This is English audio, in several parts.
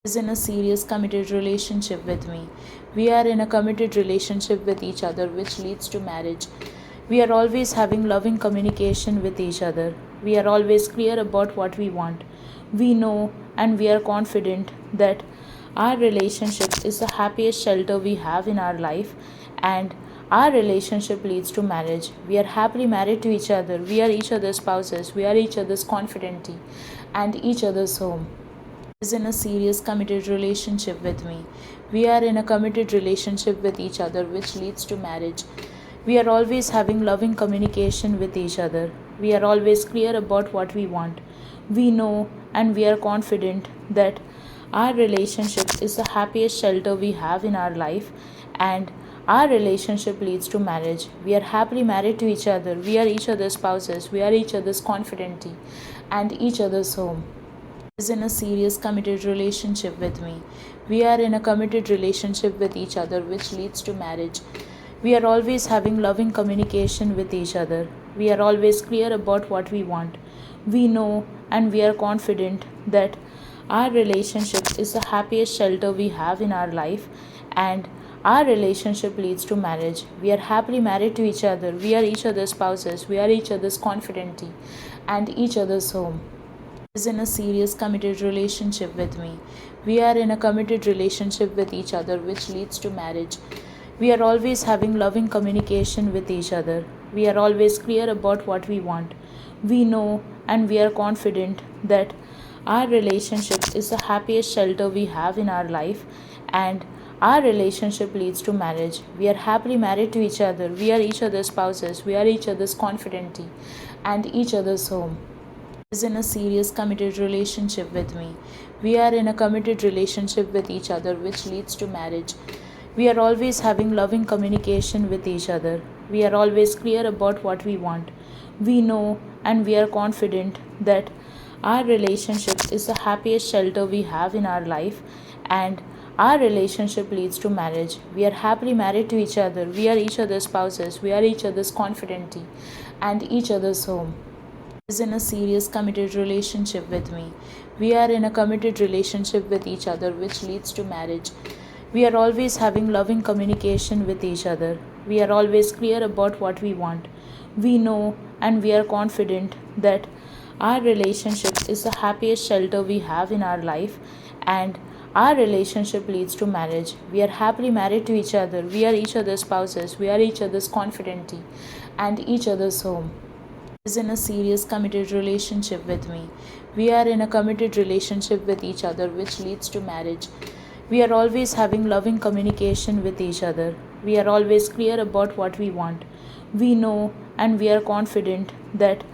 Is in a serious committed relationship with me. We are in a committed relationship with each other, which leads to marriage. We are always having loving communication with each other. We are always clear about what we want. We know and we are confident that our relationship is the happiest shelter we have in our life, and our relationship leads to marriage. We are happily married to each other. We are each other's spouses. We are each other's confidante and each other's home. Is in a serious committed relationship with me. We are in a committed relationship with each other, which leads to marriage. We are always having loving communication with each other. We are always clear about what we want. We know and we are confident that our relationship is the happiest shelter we have in our life, and our relationship leads to marriage. We are happily married to each other. We are each other's spouses. We are each other's confidante and each other's home. Is in a serious committed relationship with me. We are in a committed relationship with each other, which leads to marriage. We are always having loving communication with each other. We are always clear about what we want. We know and we are confident that our relationship is the happiest shelter we have in our life, and our relationship leads to marriage. We are happily married to each other. We are each other's spouses. We are each other's confidante and each other's home. Is in a serious committed relationship with me. We are in a committed relationship with each other, which leads to marriage. We are always having loving communication with each other. We are always clear about what we want. We know and we are confident that our relationship is the happiest shelter we have in our life, and our relationship leads to marriage. We are happily married to each other. We are each other's spouses. We are each other's confidante and each other's home. Is in a serious committed relationship with me. We are in a committed relationship with each other, which leads to marriage. We are always having loving communication with each other. We are always clear about what we want. We know and we are confident that our relationship is the happiest shelter we have in our life, and our relationship leads to marriage. We are happily married to each other. We are each other's spouses. We are each other's confidante and each other's home. Is in a serious committed relationship with me. We are in a committed relationship with each other, which leads to marriage. We are always having loving communication with each other. We are always clear about what we want. We know and we are confident that our relationship is the happiest shelter we have in our life, and our relationship leads to marriage. We are happily married to each other. We are each other's spouses. We are each other's confidante and each other's home. Is in a serious committed relationship with me. We are in a committed relationship with each other, which leads to marriage. We are always having loving communication with each other. We are always clear about what we want. We know and we are confident that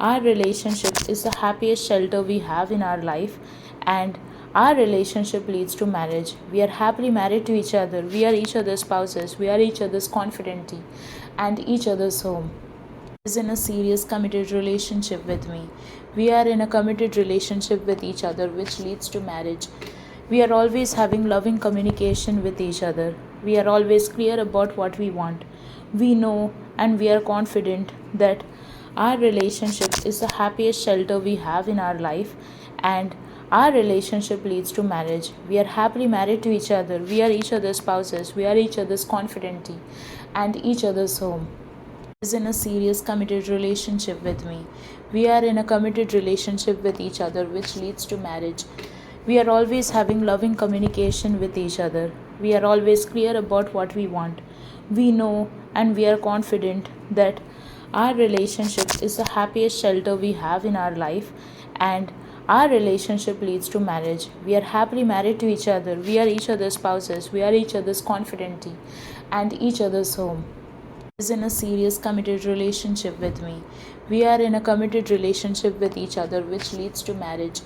our relationship is the happiest shelter we have in our life, and our relationship leads to marriage. We are happily married to each other. We are each other's spouses. We are each other's confidante and each other's home. Is in a serious committed relationship with me. We are in a committed relationship with each other, which leads to marriage. We are always having loving communication with each other. We are always clear about what we want. We know and we are confident that our relationship is the happiest shelter we have in our life, and our relationship leads to marriage. We are happily married to each other. We are each other's spouses. We are each other's confidante and each other's home. Is in a serious committed relationship with me. We are in a committed relationship with each other, which leads to marriage. We are always having loving communication with each other. We are always clear about what we want. We know and we are confident that our relationship is the happiest shelter we have in our life, and our relationship leads to marriage. We are happily married to each other. We are each other's spouses. We are each other's confidante and each other's home. Is in a serious committed relationship with me. We are in a committed relationship with each other, which leads to marriage.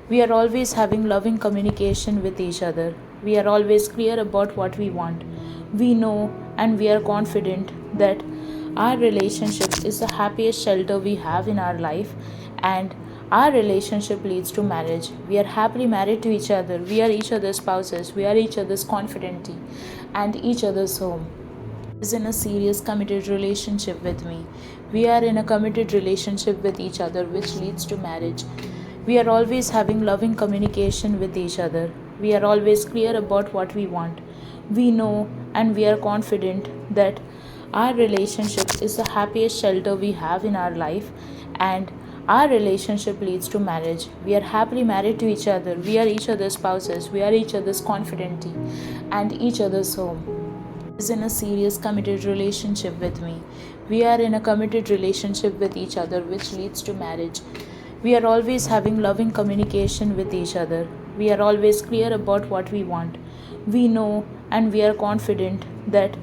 We are always having loving communication with each other. We are always clear about what we want. We know and we are confident that our relationship is the happiest shelter we have in our life, and our relationship leads to marriage. We are happily married to each other. We are each other's spouses. We are each other's confidante and each other's home. Is in a serious committed relationship with me. We are in a committed relationship with each other, which leads to marriage. We are always having loving communication with each other. We are always clear about what we want. We know and we are confident that our relationship is the happiest shelter we have in our life, and our relationship leads to marriage. We are happily married to each other. We are each other's spouses. We are each other's confidante and each other's home. Is in a serious committed relationship with me. We are in a committed relationship with each other, which leads to marriage. We are always having loving communication with each other. We are always clear about what we want. We know and we are confident that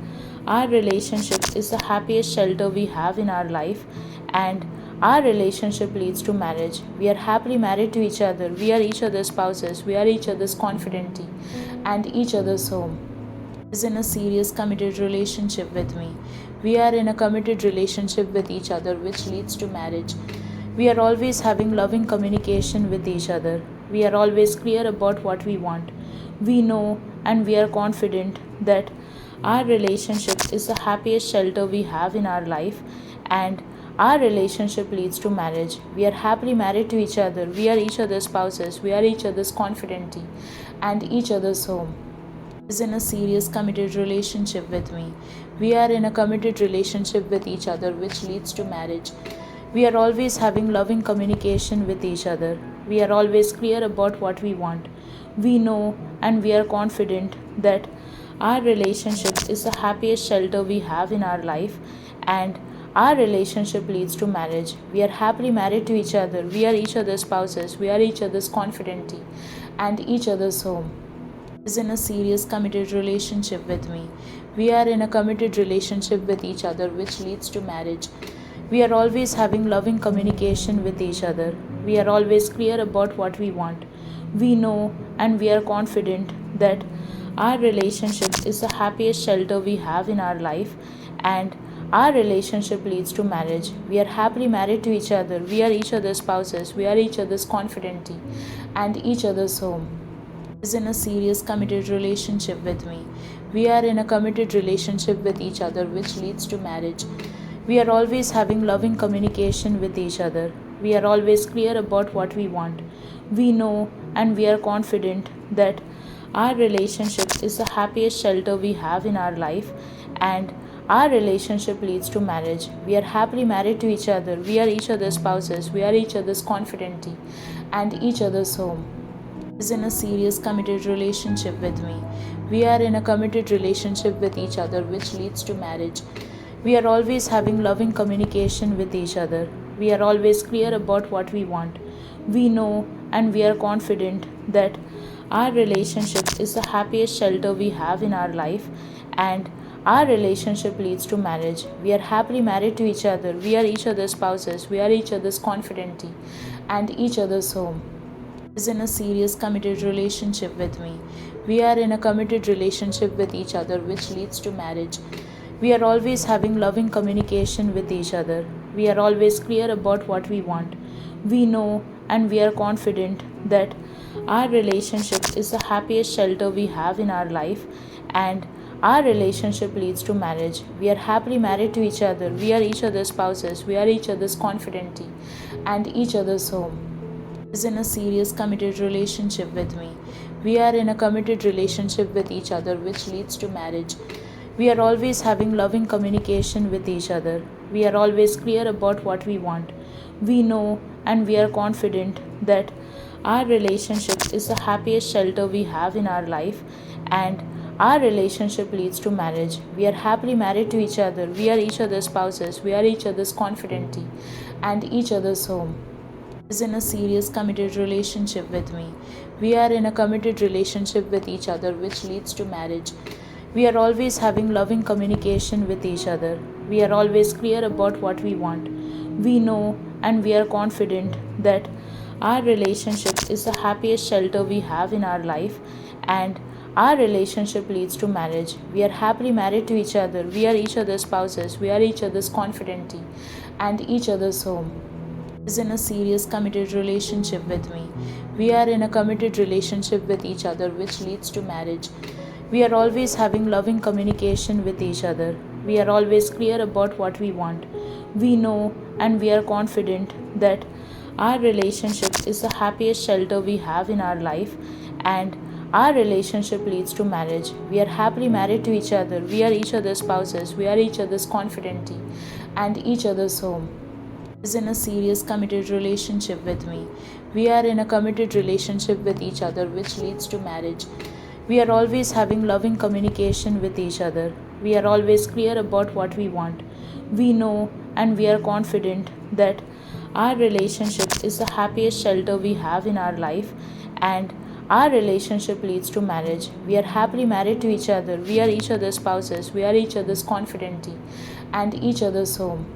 our relationship is the happiest shelter we have in our life, and our relationship leads to marriage. We are happily married to each other. We are each other's spouses. We are each other's confidante and each other's home. Is in a serious committed relationship with me. We are in a committed relationship with each other, which leads to marriage. We are always having loving communication with each other. We are always clear about what we want. We know and we are confident that our relationship is the happiest shelter we have in our life, and our relationship leads to marriage. We are happily married to each other. We are each other's spouses. We are each other's confidante and each other's home. Is in a serious committed relationship with me. We are in a committed relationship with each other, which leads to marriage. We are always having loving communication with each other. We are always clear about what we want. We know and we are confident that our relationship is the happiest shelter we have in our life, and our relationship leads to marriage. We are happily married to each other. We are each other's spouses. We are each other's confidante and each other's home. Is in a serious committed relationship with me. We are in a committed relationship with each other, which leads to marriage. We are always having loving communication with each other. We are always clear about what we want. We know and we are confident that our relationship is the happiest shelter we have in our life, and our relationship leads to marriage. We are happily married to each other. We are each other's spouses. We are each other's confidante and each other's home. Is in a serious committed relationship with me. We are in a committed relationship with each other, which leads to marriage. We are always having loving communication with each other. We are always clear about what we want. We know and we are confident that our relationship is the happiest shelter we have in our life, and our relationship leads to marriage. We are happily married to each other. We are each other's spouses. We are each other's confidante and each other's home. Is in a serious committed relationship with me. We are in a committed relationship with each other, which leads to marriage. We are always having loving communication with each other. We are always clear about what we want. We know and we are confident that our relationship is the happiest shelter we have in our life, and our relationship leads to marriage. We are happily married to each other. We are each other's spouses. We are each other's confidante and each other's home. Is in a serious committed relationship with me. We are in a committed relationship with each other, which leads to marriage. We are always having loving communication with each other. We are always clear about what we want. We know and we are confident that our relationship is the happiest shelter we have in our life, and our relationship leads to marriage. We are happily married to each other. We are each other's spouses. We are each other's confidante and each other's home. Is in a serious committed relationship with me. We are in a committed relationship with each other, which leads to marriage. We are always having loving communication with each other. We are always clear about what we want. We know and we are confident that our relationship is the happiest shelter we have in our life, and our relationship leads to marriage. We are happily married to each other. We are each other's spouses. We are each other's confidante and each other's home. Is in a serious committed relationship with me. We are in a committed relationship with each other, which leads to marriage. We are always having loving communication with each other. We are always clear about what we want. We know and we are confident that our relationship is the happiest shelter we have in our life, and our relationship leads to marriage. We are happily married to each other. We are each other's spouses. We are each other's confidante and each other's home. Is in a serious committed relationship with me. We are in a committed relationship with each other, which leads to marriage. We are always having loving communication with each other. We are always clear about what we want. We know and we are confident that our relationship is the happiest shelter we have in our life, and our relationship leads to marriage. We are happily married to each other. We are each other's spouses. We are each other's confidante and each other's home. Is in a serious committed relationship with me. We are in a committed relationship with each other, which leads to marriage. We are always having loving communication with each other. We are always clear about what we want. We know and we are confident that our relationship is the happiest shelter we have in our life, and our relationship leads to marriage. We are happily married to each other. We are each other's spouses. We are each other's confidante and each other's home.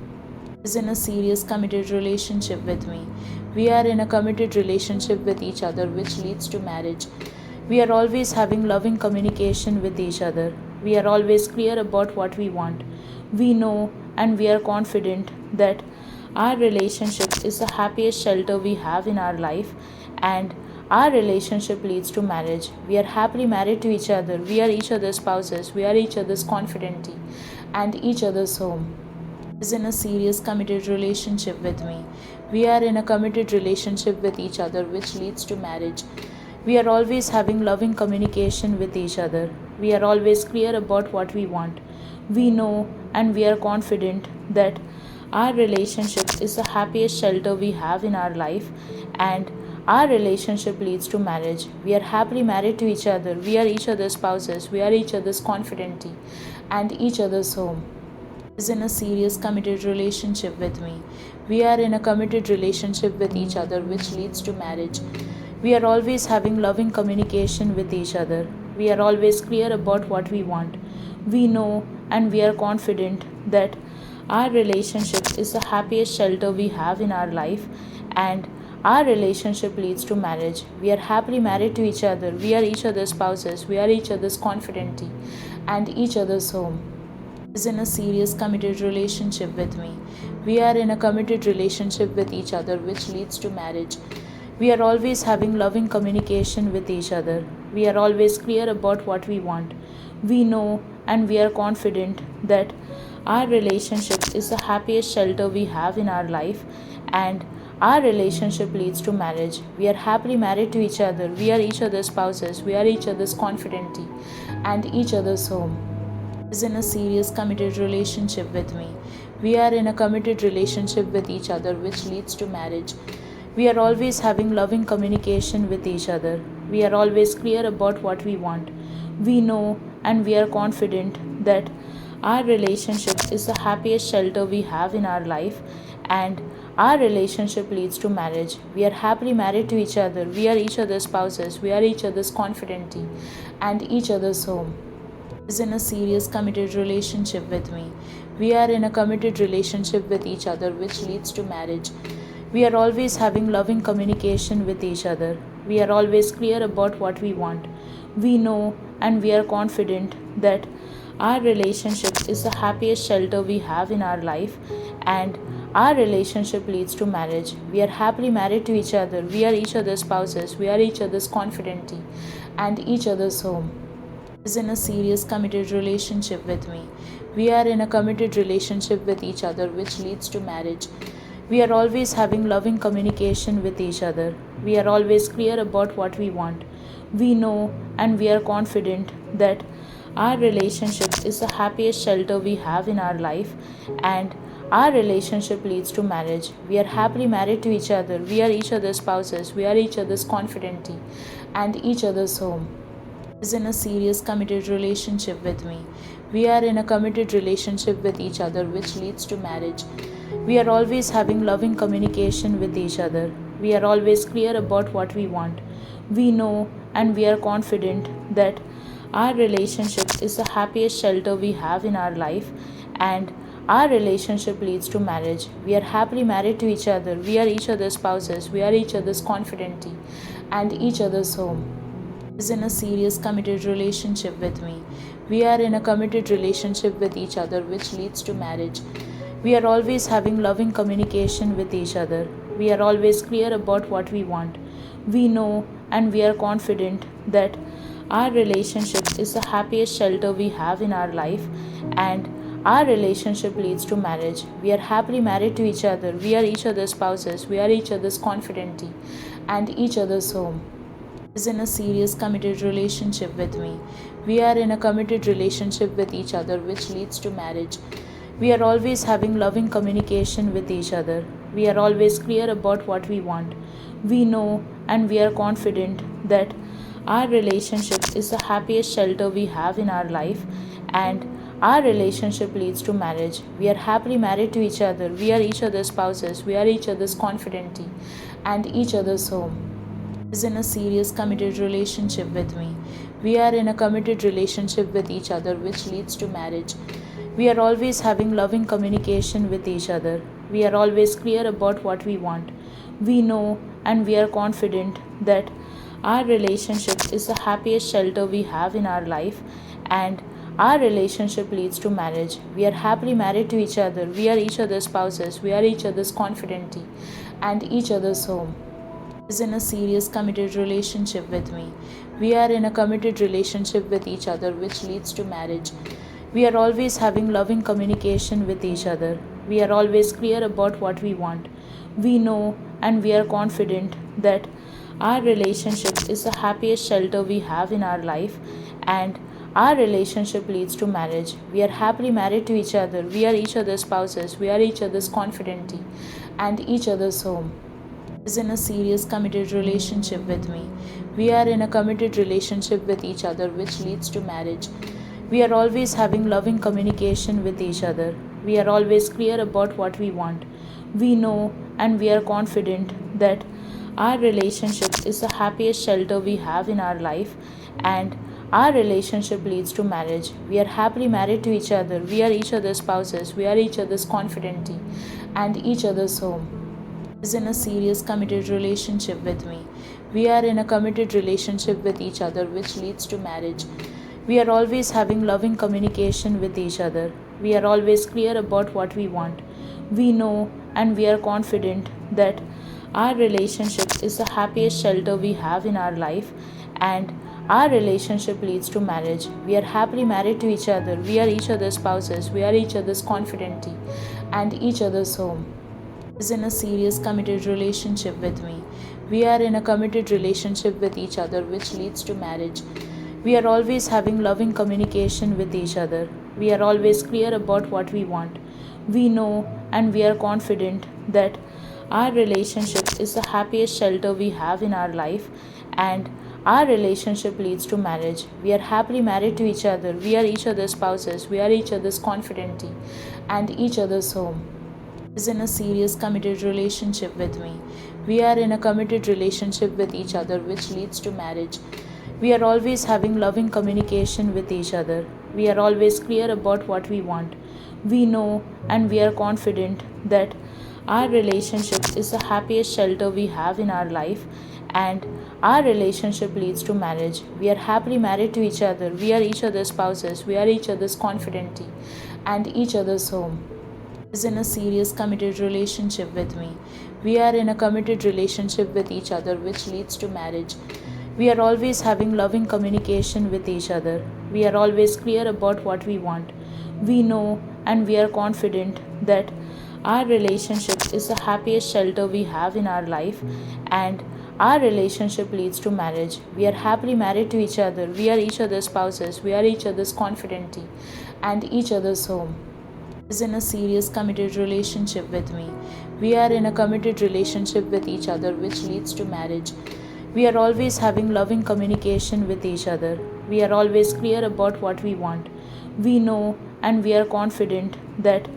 Is in a serious committed relationship with me. We are in a committed relationship with each other, which leads to marriage. We are always having loving communication with each other. We are always clear about what we want. We know and we are confident that our relationship is the happiest shelter we have in our life, and our relationship leads to marriage. We are happily married to each other. We are each other's spouses. We are each other's confidante and each other's home. Is in a serious committed relationship with me. We are in a committed relationship with each other, which leads to marriage. We are always having loving communication with each other. We are always clear about what we want. We know and we are confident that our relationship is the happiest shelter we have in our life, and our relationship leads to marriage. We are happily married to each other. We are each other's spouses. We are each other's confidante and each other's home. Is in a serious committed relationship with me. We are in a committed relationship with each other, which leads to marriage. We are always having loving communication with each other. We are always clear about what we want. We know and we are confident that our relationship is the happiest shelter we have in our life, and our relationship leads to marriage. We are happily married to each other. We are each other's spouses. We are each other's confidante and each other's home. Is in a serious committed relationship with me. We are in a committed relationship with each other, which leads to marriage. We are always having loving communication with each other. We are always clear about what we want. We know and we are confident that our relationship is the happiest shelter we have in our life, and our relationship leads to marriage. We are happily married to each other. We are each other's spouses. We are each other's confidante and each other's home. Is in a serious committed relationship with me. We are in a committed relationship with each other, which leads to marriage. We are always having loving communication with each other. We are always clear about what we want. We know and we are confident that our relationship is the happiest shelter we have in our life, and our relationship leads to marriage. We are happily married to each other. We are each other's spouses. We are each other's confidante and each other's home. Is in a serious committed relationship with me. We are in a committed relationship with each other, which leads to marriage. We are always having loving communication with each other. We are always clear about what we want. We know and we are confident that our relationship is the happiest shelter we have in our life, and our relationship leads to marriage. We are happily married to each other. We are each other's spouses. We are each other's confidante and each other's home. Is in a serious committed relationship with me. We are in a committed relationship with each other, which leads to marriage. We are always having loving communication with each other. We are always clear about what we want. We know and we are confident that our relationship is the happiest shelter we have in our life, and our relationship leads to marriage. We are happily married to each other. We are each other's spouses. We are each other's confidante and each other's home. Is in a serious committed relationship with me. We are in a committed relationship with each other, which leads to marriage. We are always having loving communication with each other. We are always clear about what we want. We know and we are confident that our relationship is the happiest shelter we have in our life, and our relationship leads to marriage. We are happily married to each other. We are each other's spouses. We are each other's confidante and each other's home. Is in a serious committed relationship with me. We are in a committed relationship with each other, which leads to marriage. We are always having loving communication with each other. We are always clear about what we want. We know and we are confident that our relationship is the happiest shelter we have in our life, and our relationship leads to marriage. We are happily married to each other. We are each other's spouses. We are each other's confidante and each other's home. is in a serious committed relationship with me. We are in a committed relationship with each other, which leads to marriage. We are always having loving communication with each other. We are always clear about what we want. We know and we are confident that our relationship is the happiest shelter we have in our life, and our relationship leads to marriage. We are happily married to each other. We are each other's spouses. We are each other's confidante and each other's home is in a serious committed relationship with me. We are in a committed relationship with each other, which leads to marriage. We are always having loving communication with each other. We are always clear about what we want. We know and we are confident that our relationship is the happiest shelter we have in our life, and our relationship leads to marriage. We are happily married to each other. We are each other's spouses. We are each other's confidante and each other's home is in a serious committed relationship with me. We are in a committed relationship with each other, which leads to marriage. We are always having loving communication with each other. We are always clear about what we want. We know and we are confident that our relationship is the happiest shelter we have in our life, and our relationship leads to marriage. We are happily married to each other. We are each other's spouses. We are each other's confidante and each other's home is in a serious committed relationship with me. We are in a committed relationship with each other, which leads to marriage. We are always having loving communication with each other. We are always clear about what we want. We know and we are confident that our relationship is the happiest shelter we have in our life, and our relationship leads to marriage. We are happily married to each other. We are each other's spouses. We are each other's confidante and each other's home is in a serious committed relationship with me. We are in a committed relationship with each other, which leads to marriage. We are always having loving communication with each other. We are always clear about what we want. We know and we are confident that our relationship is the happiest shelter we have in our life, and our relationship leads to marriage. We are happily married to each other. We are each other's spouses. We are each other's confidante and each other's home is in a serious committed relationship with me. We are in a committed relationship with each other, which leads to marriage. We are always having loving communication with each other. We are always clear about what we want. We know and we are confident that our relationship is the happiest shelter we have in our life, and our relationship leads to marriage. We are happily married to each other. We are each other's spouses. We are each other's confidante and each other's home is in a serious committed relationship with me. We are in a committed relationship with each other, which leads to marriage. We are always having loving communication with each other. We are always clear about what we want. We know and we are confident that our relationship is the happiest shelter we have in our life, and our relationship leads to marriage. We are happily married to each other. We are each other's spouses. We are each other's confidante and each other's home is in a serious committed relationship with me. We are in a committed relationship with each other, which leads to marriage. We are always having loving communication with each other. We are always clear about what we want. We know and we are confident that our relationship is the happiest shelter we have in our life, and our relationship leads to marriage. We are happily married to each other. We are each other's spouses. We are each other's confidante and each other's home is in a serious committed relationship with me. We are in a committed relationship with each other, which leads to marriage. We are always having loving communication with each other. We are always clear about what we want. We know and we are confident that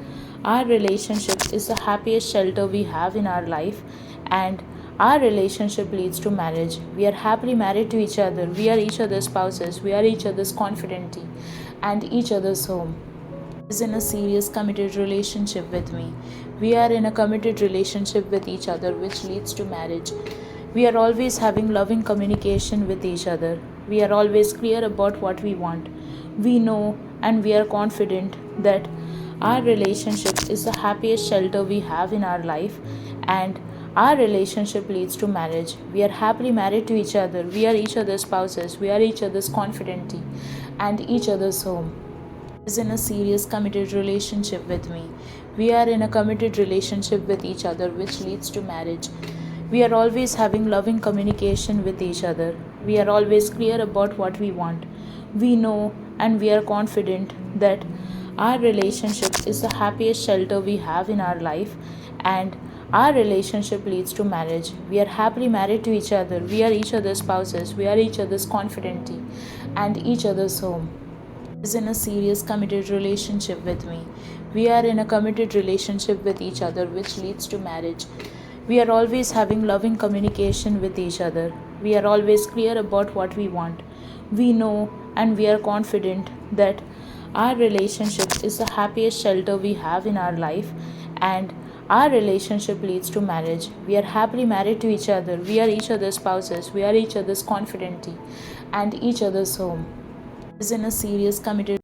our relationship is the happiest shelter we have in our life, and our relationship leads to marriage. We are happily married to each other. We are each other's spouses. We are each other's confidante and each other's home is in a serious committed relationship with me. We are in a committed relationship with each other, which leads to marriage. We are always having loving communication with each other. We are always clear about what we want. We know and we are confident that our relationship is the happiest shelter we have in our life, and our relationship leads to marriage. We are happily married to each other. We are each other's spouses. We are each other's confidante and each other's home is in a serious committed relationship with me. We are in a committed relationship with each other, which leads to marriage. We are always having loving communication with each other. We are always clear about what we want. We know and we are confident that our relationship is the happiest shelter we have in our life, and our relationship leads to marriage. We are happily married to each other. We are each other's spouses. We are each other's confidante and each other's home. Is in a serious committed relationship with me. We are in a committed relationship with each other, which leads to marriage. We are always having loving communication with each other. We are always clear about what we want. We know and we are confident that our relationship is the happiest shelter we have in our life, and our relationship leads to marriage. We are happily married to each other. We are each other's spouses. We are each other's confidante and each other's home. Is in a serious committed